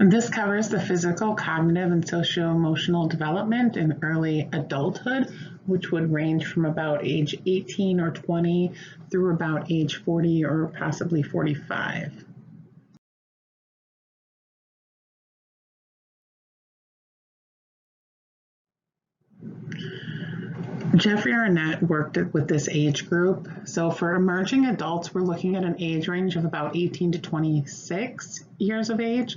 And this covers the physical, cognitive, and socio-emotional development in early adulthood, which would range from about age 18 or 20 through about age 40 or possibly 45. Jeffrey Arnett worked with this age group. So for emerging adults, we're looking at an age range of about 18 to 26 years of age.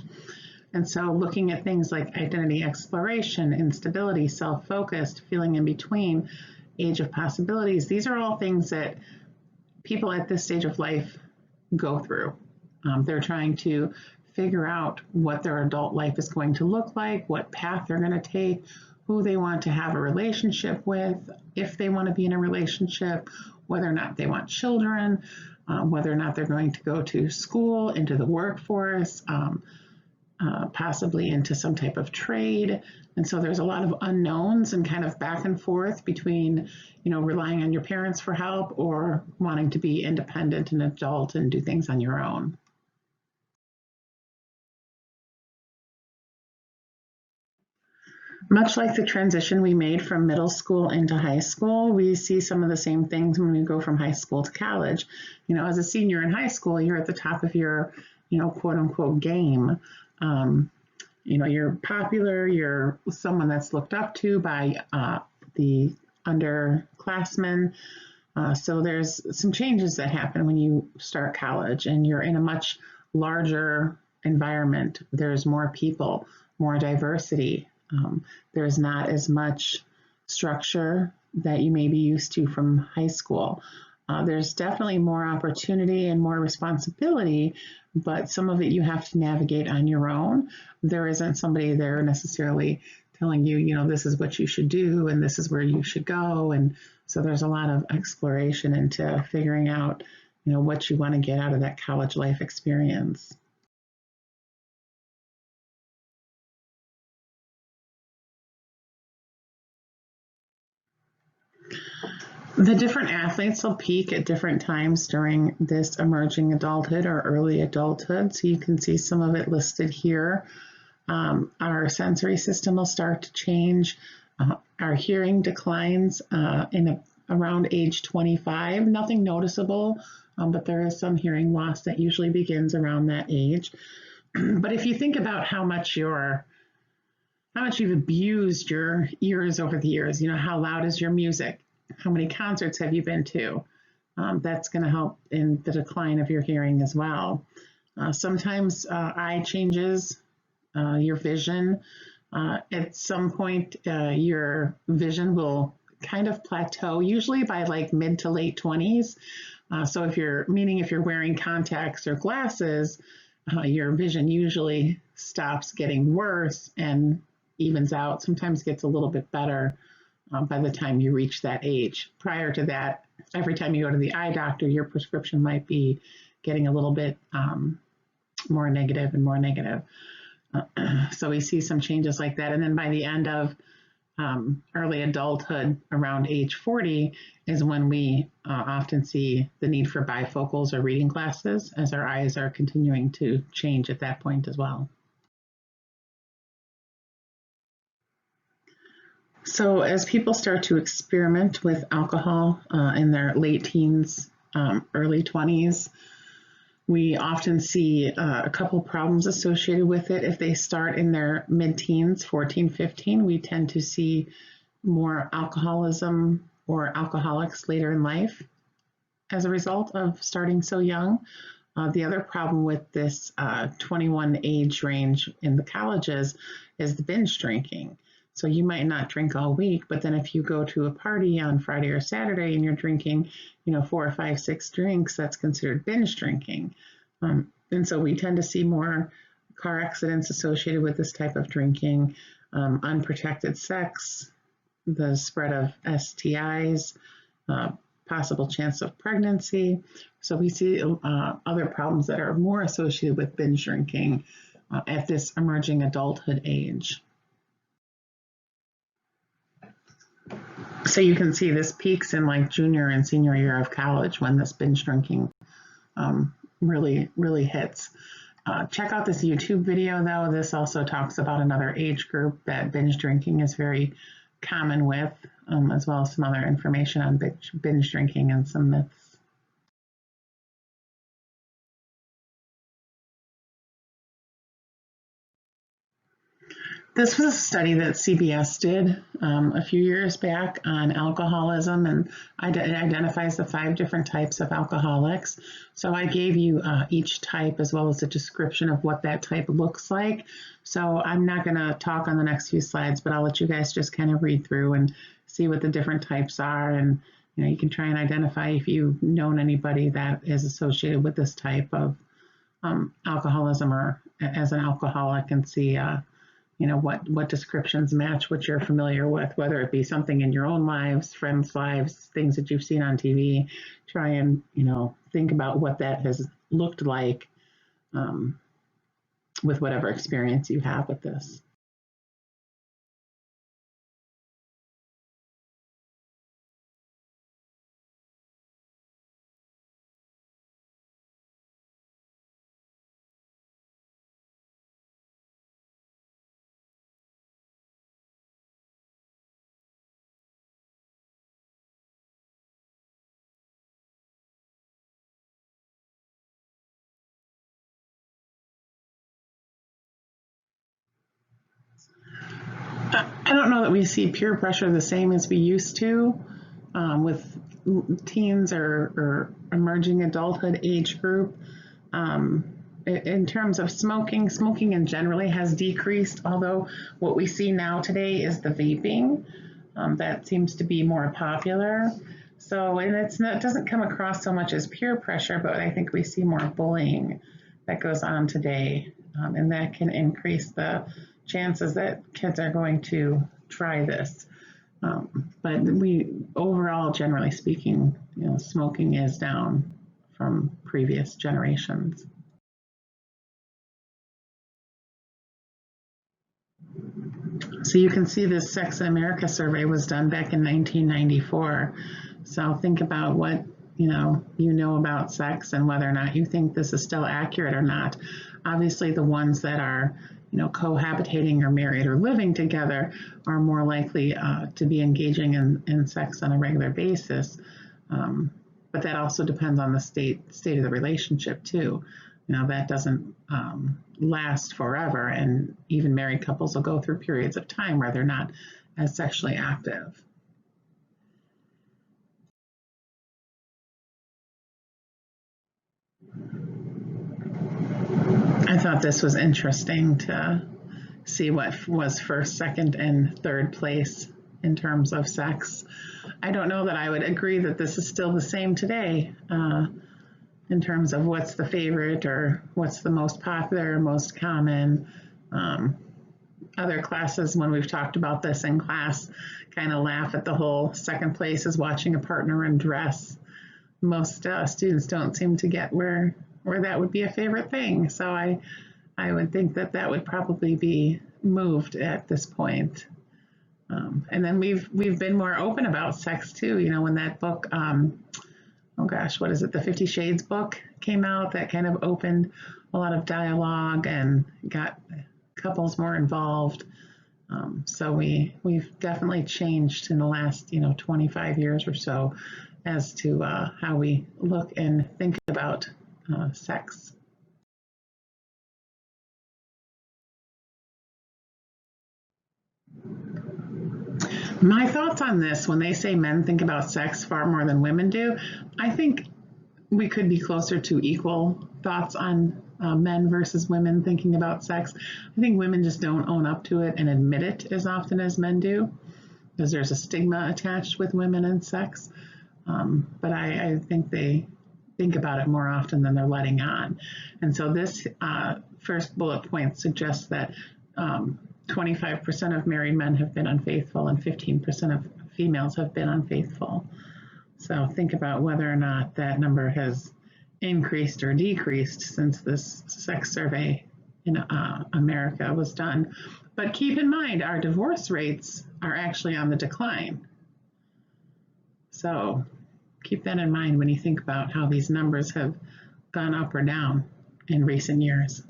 And so looking at things like identity exploration, instability, self-focused, feeling in between, age of possibilities, these are all things that people at this stage of life go through. They're trying to figure out what their adult life is going to look like, what path they're going to take, who they want to have a relationship with, if they want to be in a relationship, whether or not they want children, whether or not they're going to go to school, into the workforce, possibly into some type of trade. And so there's a lot of unknowns and kind of back and forth between, relying on your parents for help or wanting to be independent and adult and do things on your own. Much like the transition we made from middle school into high school, we see some of the same things when we go from high school to college. As a senior in high school, you're at the top of your, quote unquote game. You're popular, you're someone that's looked up to by the underclassmen. So there's some changes that happen when you start college and you're in a much larger environment. There's more people, more diversity. There's not as much structure that you may be used to from high school. There's definitely more opportunity and more responsibility, but some of it you have to navigate on your own. There isn't somebody there necessarily telling you, this is what you should do and this is where you should go. And so there's a lot of exploration into figuring out, what you want to get out of that college life experience. The different athletes will peak at different times during this emerging adulthood or early adulthood. So you can see some of it listed here. Our sensory system will start to change. Our hearing declines around age 25. Nothing noticeable, but there is some hearing loss that usually begins around that age. But if you think about how much you've abused your ears over the years, how loud is your music? How many concerts have you been to? That's going to help in the decline of your hearing as well. Sometimes eye changes, your vision. At some point, your vision will kind of plateau, usually by like mid to late 20s. So if you're wearing contacts or glasses, your vision usually stops getting worse and evens out, sometimes gets a little bit better by the time you reach that age. Prior to that, every time you go to the eye doctor, your prescription might be getting a little bit more negative and more negative. So we see some changes like that. And then by the end of early adulthood, around age 40, is when we often see the need for bifocals or reading glasses, as our eyes are continuing to change at that point as well. So as people start to experiment with alcohol in their late teens, early 20s, we often see a couple problems associated with it. If they start in their mid-teens, 14, 15, we tend to see more alcoholism or alcoholics later in life as a result of starting so young. The other problem with this 21 age range in the colleges is the binge drinking. So you might not drink all week, but then if you go to a party on Friday or Saturday and you're drinking, 4 or 5, 6 drinks, that's considered binge drinking. And so we tend to see more car accidents associated with this type of drinking, unprotected sex, the spread of STIs, possible chance of pregnancy. So we see other problems that are more associated with binge drinking at this emerging adulthood age. So you can see this peaks in like junior and senior year of college when this binge drinking really hits. Check out this YouTube video though. This also talks about another age group that binge drinking is very common with, as well as some other information on binge drinking and some myths. This was a study that CBS did a few years back on alcoholism, and it identifies the 5 different types of alcoholics. So I gave you each type as well as a description of what that type looks like. So I'm not going to talk on the next few slides, but I'll let you guys just kind of read through and see what the different types are. And you can try and identify if you've known anybody that is associated with this type of alcoholism or as an alcoholic, and see what descriptions match what you're familiar with, whether it be something in your own lives, friends' lives, things that you've seen on TV. Try and, think about what that has looked like with whatever experience you have with this. I don't know that we see peer pressure the same as we used to with teens or emerging adulthood age group. In terms of smoking in generally has decreased, although what we see now today is the vaping. That seems to be more popular. So, and it doesn't come across so much as peer pressure, but I think we see more bullying that goes on today, and that can increase the chances that kids are going to try this. But overall, generally speaking, smoking is down from previous generations. So you can see this Sex in America survey was done back in 1994. So think about what you know about sex and whether or not you think this is still accurate or not. Obviously, the ones that are cohabitating or married or living together are more likely to be engaging in sex on a regular basis. But that also depends on the state of the relationship too. That doesn't last forever, and even married couples will go through periods of time where they're not as sexually active. I thought this was interesting to see what was first, second, and third place in terms of sex. I don't know that I would agree that this is still the same today in terms of what's the favorite or what's the most popular, most common. Other classes, when we've talked about this in class, kind of laugh at the whole second place is watching a partner undress. Most students don't seem to get where that would be a favorite thing. So I would think that would probably be moved at this point. And then we've been more open about sex too. When that book, oh gosh, what is it? The 50 Shades book came out, that kind of opened a lot of dialogue and got couples more involved. So we've definitely changed in the last 25 years or so as to how we look and think about sex. My thoughts on this, when they say men think about sex far more than women do, I think we could be closer to equal thoughts on men versus women thinking about sex. I think women just don't own up to it and admit it as often as men do, because there's a stigma attached with women and sex. But I think they think about it more often than they're letting on. And so this first bullet point suggests that 25% of married men have been unfaithful and 15% of females have been unfaithful. So think about whether or not that number has increased or decreased since this sex survey in America was done. But keep in mind, our divorce rates are actually on the decline. So keep that in mind when you think about how these numbers have gone up or down in recent years.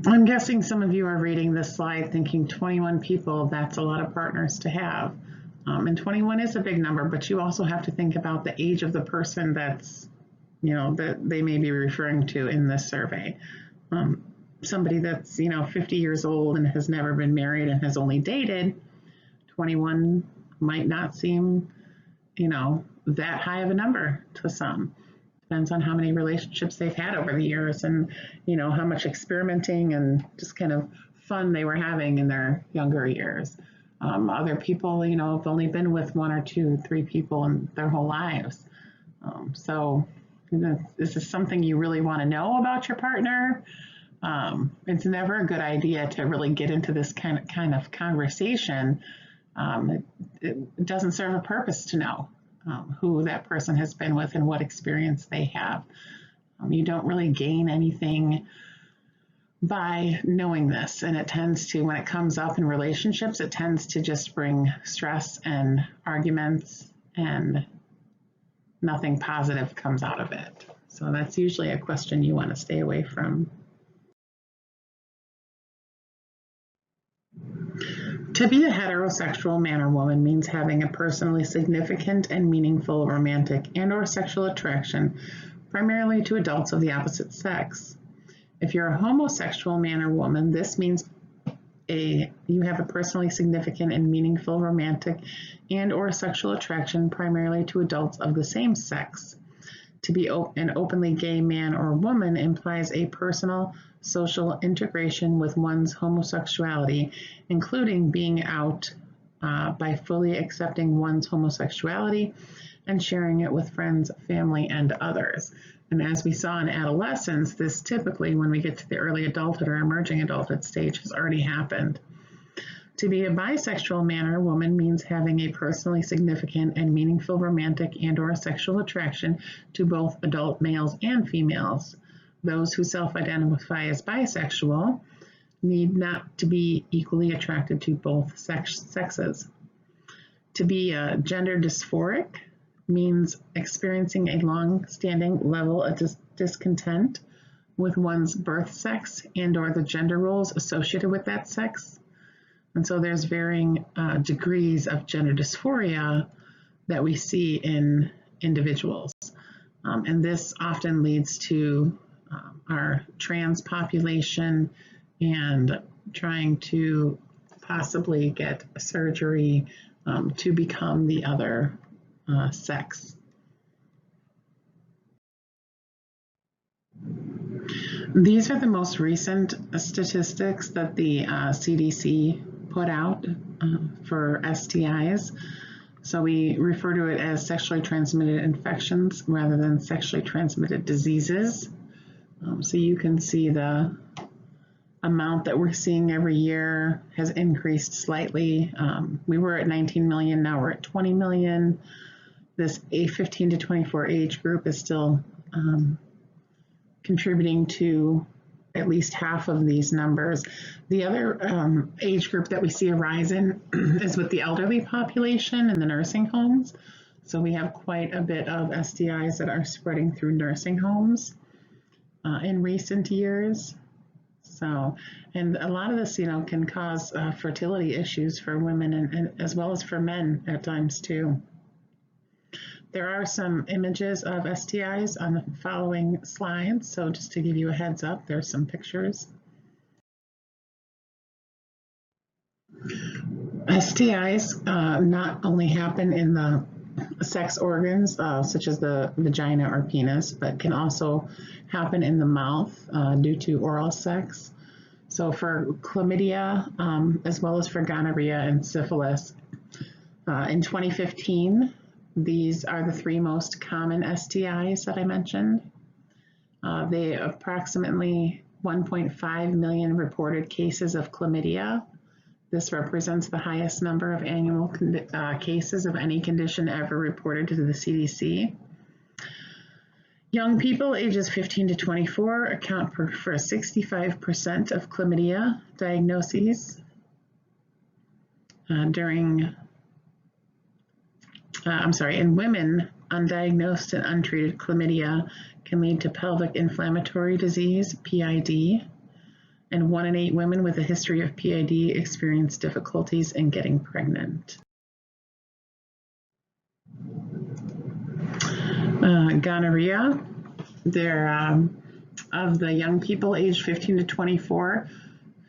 I'm guessing some of you are reading this slide thinking 21 people, that's a lot of partners to have. And 21 is a big number, but you also have to think about the age of the person that's, that they may be referring to in this survey. Somebody that's, 50 years old and has never been married and has only dated, 21 might not seem, that high of a number to some. Depends on how many relationships they've had over the years and, how much experimenting and just kind of fun they were having in their younger years. Other people, have only been with one or two, three people in their whole lives. So this is something you really want to know about your partner. It's never a good idea to really get into this kind of conversation. It doesn't serve a purpose to know who that person has been with and what experience they have. You don't really gain anything by knowing this, and it tends to, when it comes up in relationships, it tends to just bring stress and arguments, and nothing positive comes out of it. So that's usually a question you want to stay away from. To be a heterosexual man or woman means having a personally significant and meaningful romantic and/or sexual attraction, primarily to adults of the opposite sex. If you're a homosexual man or woman, this means you have a personally significant and meaningful romantic and/or sexual attraction, primarily to adults of the same sex. To be an openly gay man or woman implies a personal social integration with one's homosexuality, including being out by fully accepting one's homosexuality and sharing it with friends, family, and others. And as we saw in adolescence, this typically, when we get to the early adulthood or emerging adulthood stage, has already happened. To be a bisexual man or woman means having a personally significant and meaningful romantic and/or sexual attraction to both adult males and females. Those who self-identify as bisexual need not to be equally attracted to both sexes. To be gender dysphoric means experiencing a long-standing level of discontent with one's birth sex and/or the gender roles associated with that sex. And so there's varying degrees of gender dysphoria that we see in individuals. And this often leads to our trans population and trying to possibly get surgery to become the other sex. These are the most recent statistics that the CDC put out for STIs. So we refer to it as sexually transmitted infections rather than sexually transmitted diseases. So you can see the amount that we're seeing every year has increased slightly. We were at 19 million, now we're at 20 million. This 15 to 24 age group is still contributing to at least half of these numbers. The other age group that we see a rise in is with the elderly population in the nursing homes. So we have quite a bit of STIs that are spreading through nursing homes in recent years. So, and a lot of this, can cause fertility issues for women and as well as for men at times too. There are some images of STIs on the following slides, so just to give you a heads up, there's some pictures. STIs not only happen in the sex organs, such as the vagina or penis, but can also happen in the mouth due to oral sex. So for chlamydia, as well as for gonorrhea and syphilis, in 2015, these are the three most common STIs that I mentioned. They approximately 1.5 million reported cases of chlamydia. This represents the highest number of annual cases of any condition ever reported to the CDC. Young people ages 15 to 24 account for 65% of chlamydia diagnoses in women, undiagnosed and untreated chlamydia can lead to pelvic inflammatory disease, PID, and 1 in 8 women with a history of PID experience difficulties in getting pregnant. Gonorrhea, of the young people aged 15 to 24,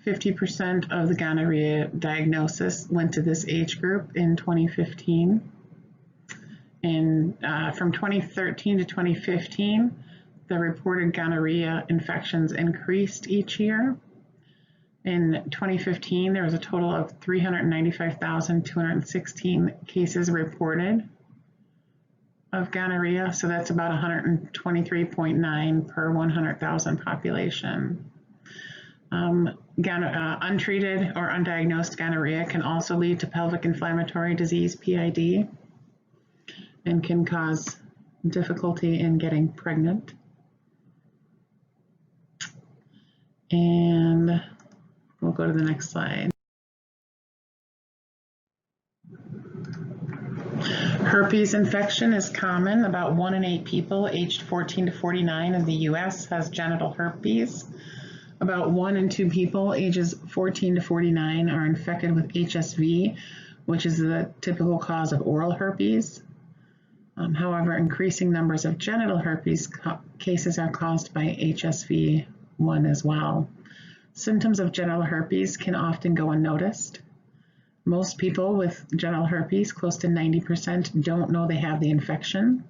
50% of the gonorrhea diagnosis went to this age group in 2015. And from 2013 to 2015, the reported gonorrhea infections increased each year. In 2015, there was a total of 395,216 cases reported of gonorrhea, so that's about 123.9 per 100,000 population. Untreated or undiagnosed gonorrhea can also lead to pelvic inflammatory disease, PID, and can cause difficulty in getting pregnant. And we'll go to the next slide. Herpes infection is common. About 1 in 8 people aged 14 to 49 in the US has genital herpes. About 1 in 2 people ages 14 to 49 are infected with HSV, which is the typical cause of oral herpes. However, increasing numbers of genital herpes cases are caused by HSV-1 as well. Symptoms of genital herpes can often go unnoticed. Most people with genital herpes, close to 90%, don't know they have the infection.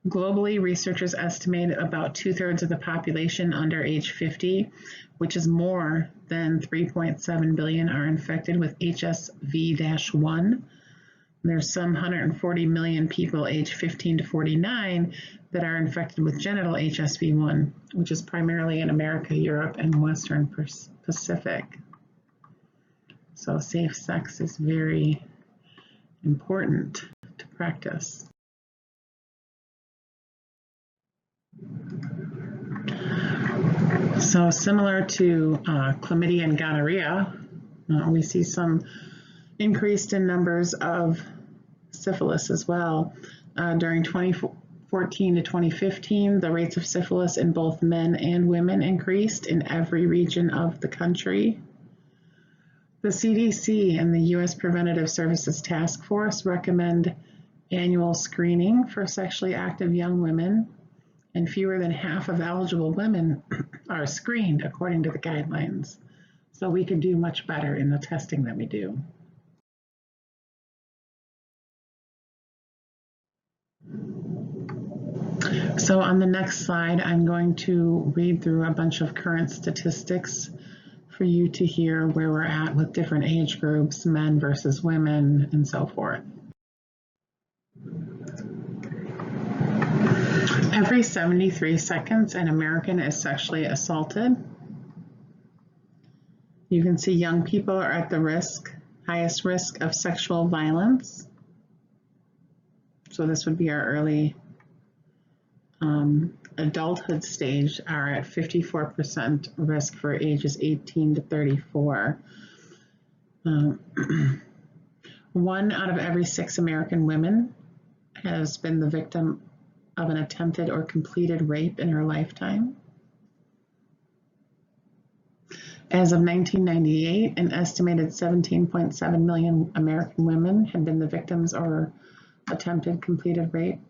Globally, researchers estimate about 2/3 of the population under age 50, which is more than 3.7 billion, are infected with HSV-1. There's some 140 million people aged 15 to 49 that are infected with genital HSV-1, which is primarily in America, Europe, and Western Pacific. So safe sex is very important to practice. So similar to chlamydia and gonorrhea, we see some increased in numbers of syphilis as well. During 2014 to 2015, the rates of syphilis in both men and women increased in every region of the country. The CDC and the U.S. Preventative Services Task Force recommend annual screening for sexually active young women, and fewer than half of eligible women are screened according to the guidelines. So we can do much better in the testing that we do. So on the next slide, I'm going to read through a bunch of current statistics for you to hear where we're at with different age groups, men versus women, and so forth. Every 73 seconds, an American is sexually assaulted. You can see young people are at the highest risk of sexual violence. So this would be our early adulthood stage, are at 54% risk for ages 18 to 34. 1 out of every 6 American women has been the victim of an attempted or completed rape in her lifetime. As of 1998, an estimated 17.7 million American women had been the victims or attempted completed rape.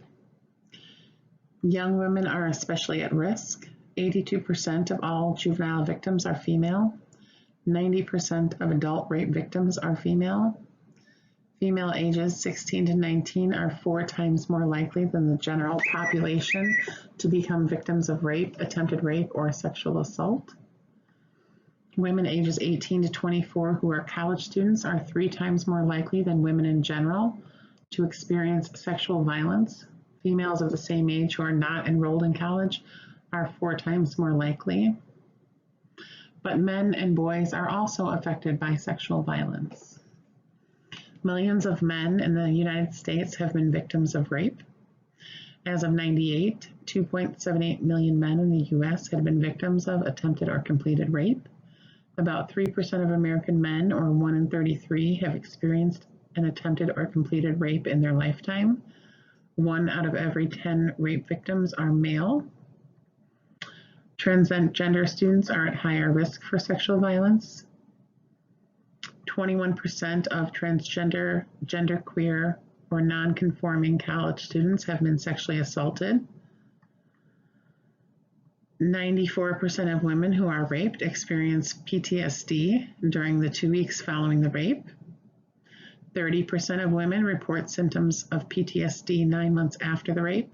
Young women are especially at risk. 82% of all juvenile victims are female. 90% of adult rape victims are female. Female ages 16 to 19 are 4 times more likely than the general population to become victims of rape, attempted rape, or sexual assault. Women ages 18 to 24 who are college students are 3 times more likely than women in general to experience sexual violence. Females of the same age who are not enrolled in college are 4 times more likely. But men and boys are also affected by sexual violence. Millions of men in the United States have been victims of rape. As of 98, 2.78 million men in the US had been victims of attempted or completed rape. About 3% of American men, or 1 in 33, have experienced an attempted or completed rape in their lifetime. 1 out of every 10 rape victims are male. Transgender students are at higher risk for sexual violence. 21% of transgender, genderqueer, or non-conforming college students have been sexually assaulted. 94% of women who are raped experience PTSD during the 2 weeks following the rape. 30% of women report symptoms of PTSD 9 months after the rape.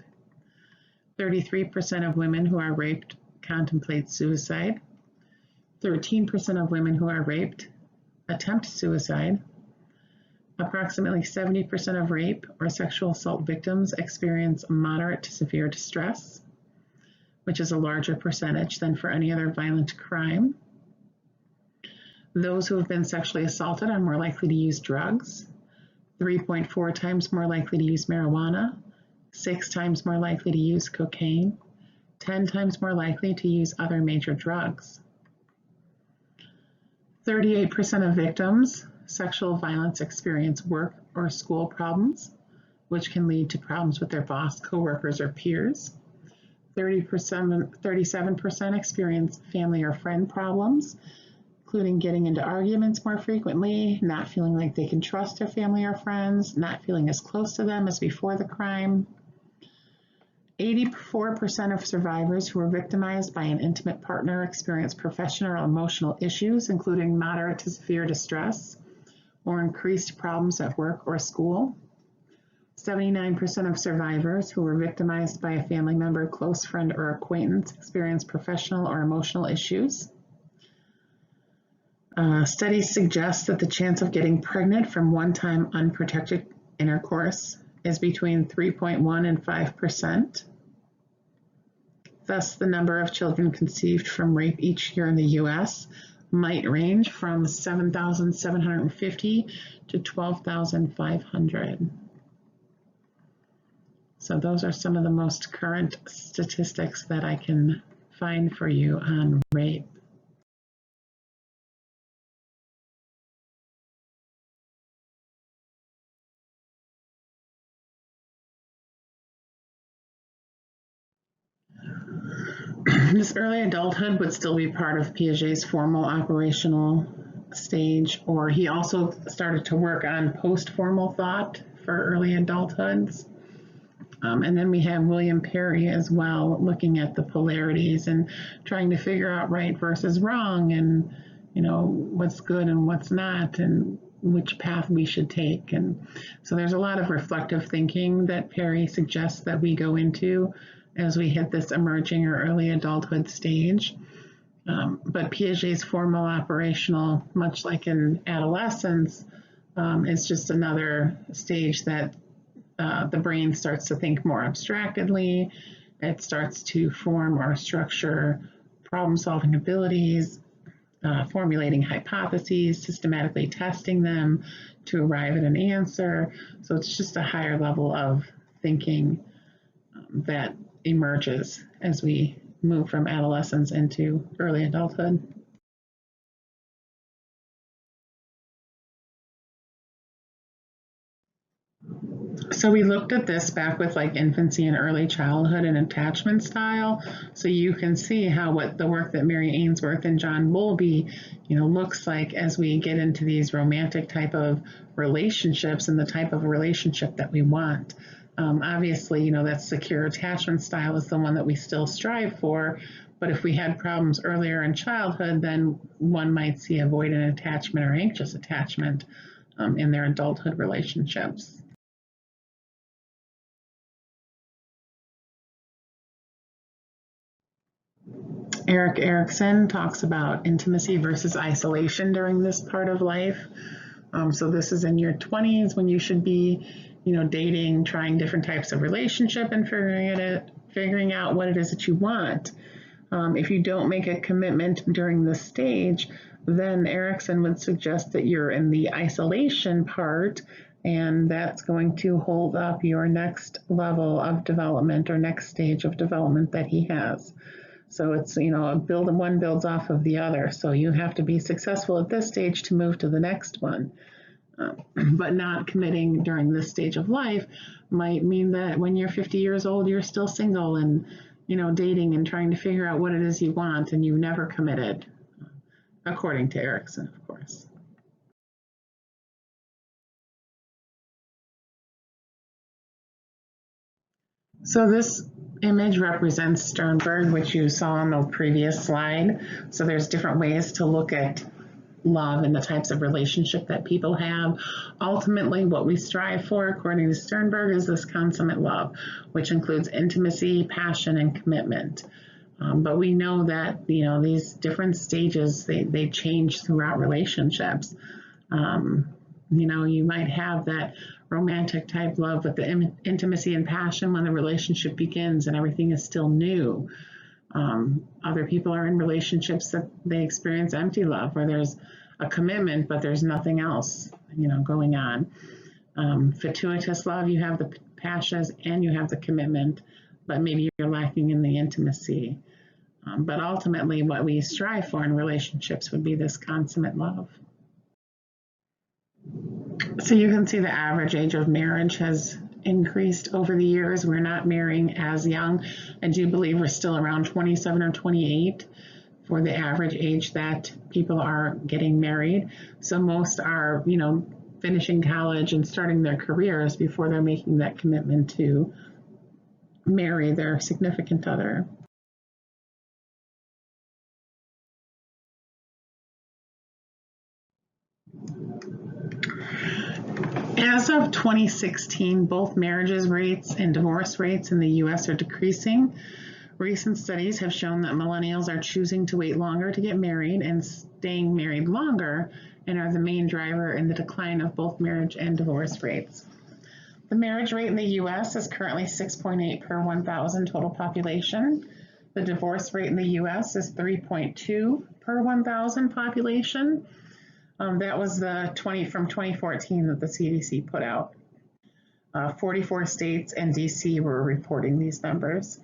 33% of women who are raped contemplate suicide. 13% of women who are raped attempt suicide. Approximately 70% of rape or sexual assault victims experience moderate to severe distress, which is a larger percentage than for any other violent crime. Those who have been sexually assaulted are more likely to use drugs, 3.4 times more likely to use marijuana, 6 times more likely to use cocaine, 10 times more likely to use other major drugs. 38% of victims sexual violence experience work or school problems, which can lead to problems with their boss, coworkers, or peers. 37% experience family or friend problems, including getting into arguments more frequently, not feeling like they can trust their family or friends, not feeling as close to them as before the crime. 84% of survivors who were victimized by an intimate partner experience professional or emotional issues, including moderate to severe distress or increased problems at work or school. 79% of survivors who were victimized by a family member, close friend, or acquaintance experienced professional or emotional issues. Studies suggest that the chance of getting pregnant from one-time unprotected intercourse is between 3.1 and 5%. Thus, the number of children conceived from rape each year in the U.S. might range from 7,750 to 12,500. So those are some of the most current statistics that I can find for you on rape. This early adulthood would still be part of Piaget's formal operational stage, or he also started to work on post-formal thought for early adulthoods. And then we have William Perry as well, looking at the polarities and trying to figure out right versus wrong, and what's good and what's not, and which path we should take. And so there's a lot of reflective thinking that Perry suggests that we go into as we hit this emerging or early adulthood stage. But Piaget's formal operational, much like in adolescence, is just another stage that the brain starts to think more abstractedly. It starts to form or structure problem-solving abilities, formulating hypotheses, systematically testing them to arrive at an answer. So it's just a higher level of thinking that emerges as we move from adolescence into early adulthood. So we looked at this back with like infancy and early childhood and attachment style. So you can see how what the work that Mary Ainsworth and John Bowlby, looks like as we get into these romantic type of relationships and the type of relationship that we want. Obviously, that secure attachment style is the one that we still strive for. But if we had problems earlier in childhood, then one might see avoidant attachment or anxious attachment in their adulthood relationships. Erik Erikson talks about intimacy versus isolation during this part of life. So this is in your 20s when you should be, dating, trying different types of relationship and figuring out what it is that you want. If you don't make a commitment during this stage, then Erikson would suggest that you're in the isolation part, and that's going to hold up your next level of development or next stage of development that he has. So it's, one builds off of the other. So you have to be successful at this stage to move to the next one. But not committing during this stage of life might mean that when you're 50 years old, you're still single and, dating and trying to figure out what it is you want, and you never committed, according to Erickson, of course. So this image represents Sternberg, which you saw on the previous slide. So there's different ways to look at love and the types of relationship that people have. Ultimately, what we strive for, according to Sternberg, is this consummate love, which includes intimacy, passion, and commitment. But we know that these different stages they change throughout relationships. You might have that romantic type love with the intimacy and passion when the relationship begins and everything is still new. Other people are in relationships that they experience empty love, where there's a commitment, but there's nothing else, going on. Fatuous love, you have the passions and you have the commitment, but maybe you're lacking in the intimacy. But ultimately, what we strive for in relationships would be this consummate love. So you can see the average age of marriage has increased over the years. We're not marrying as young. I do believe we're still around 27 or 28 for the average age that people are getting married. So most are, finishing college and starting their careers before they're making that commitment to marry their significant other. As of 2016, both marriages rates and divorce rates in the U.S. are decreasing. Recent studies have shown that millennials are choosing to wait longer to get married and staying married longer, and are the main driver in the decline of both marriage and divorce rates. The marriage rate in the U.S. is currently 6.8 per 1,000 total population. The divorce rate in the U.S. is 3.2 per 1,000 population. That was from 2014 that the CDC put out. 44 states and DC were reporting these numbers.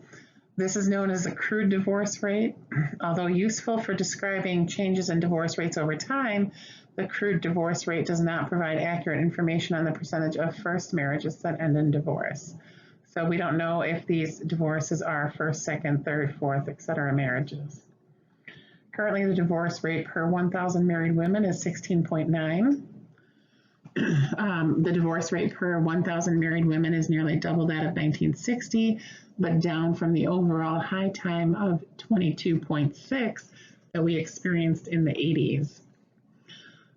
This is known as the crude divorce rate. Although useful for describing changes in divorce rates over time, the crude divorce rate does not provide accurate information on the percentage of first marriages that end in divorce. So we don't know if these divorces are first, second, third, fourth, etc. marriages. Currently, the divorce rate per 1,000 married women is 16.9. The divorce rate per 1,000 married women is nearly double that of 1960, but down from the overall high time of 22.6 that we experienced in the 80s.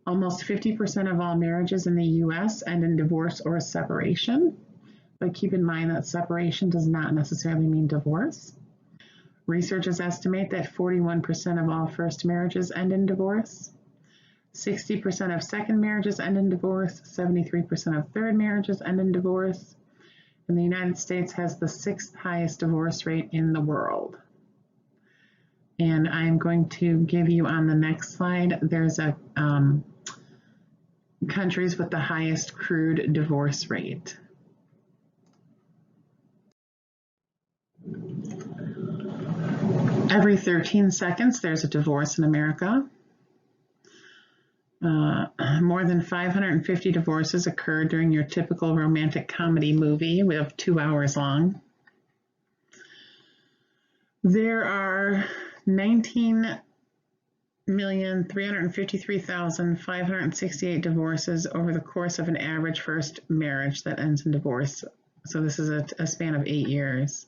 Almost 50% of all marriages in the U.S. end in divorce or separation, but keep in mind that separation does not necessarily mean divorce. Researchers estimate that 41% of all first marriages end in divorce, 60% of second marriages end in divorce, 73% of third marriages end in divorce, and the United States has the 6th highest divorce rate in the world. And I'm going to give you on the next slide, there's countries with the highest crude divorce rate. Every 13 seconds, there's a divorce in America. More than 550 divorces occur during your typical romantic comedy movie of 2 hours long. There are 19,353,568 divorces over the course of an average first marriage that ends in divorce. So this is a span of 8 years.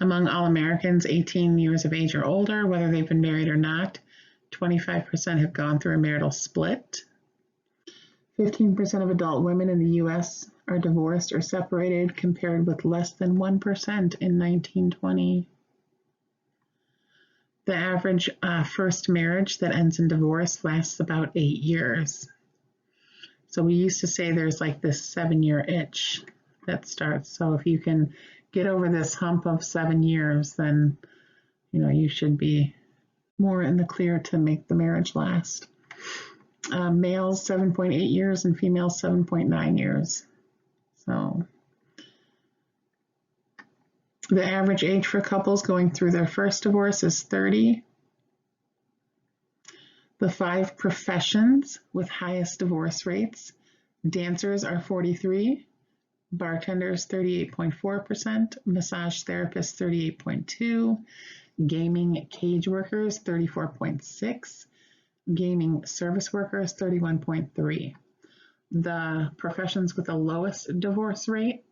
Among all Americans 18 years of age or older, whether they've been married or not, 25% have gone through a marital split. 15% of adult women in the U.S. are divorced or separated, compared with less than 1% in 1920. The average first marriage that ends in divorce lasts about 8 years. So we used to say there's like this 7-year itch that starts. So if you can get over this hump of 7 years, then you should be more in the clear to make the marriage last. Males 7.8 years and females 7.9 years. So the average age for couples going through their first divorce is 30. The 5 professions with highest divorce rates: dancers are 43, bartenders 38.4%, massage therapists 38.2%, gaming cage workers 34.6%, gaming service workers 31.3%. The professions with the lowest divorce rate: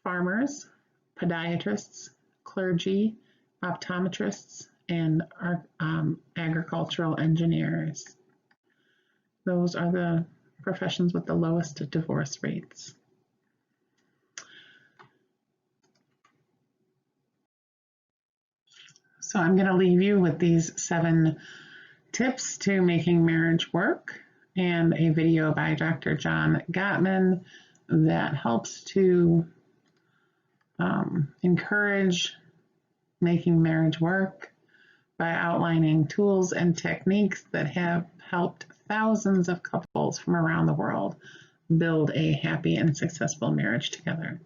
farmers, podiatrists, clergy, optometrists, and agricultural engineers. Those are the professions with the lowest divorce rates. So I'm going to leave you with these 7 tips to making marriage work and a video by Dr. John Gottman that helps to encourage making marriage work by outlining tools and techniques that have helped thousands of couples from around the world build a happy and successful marriage together.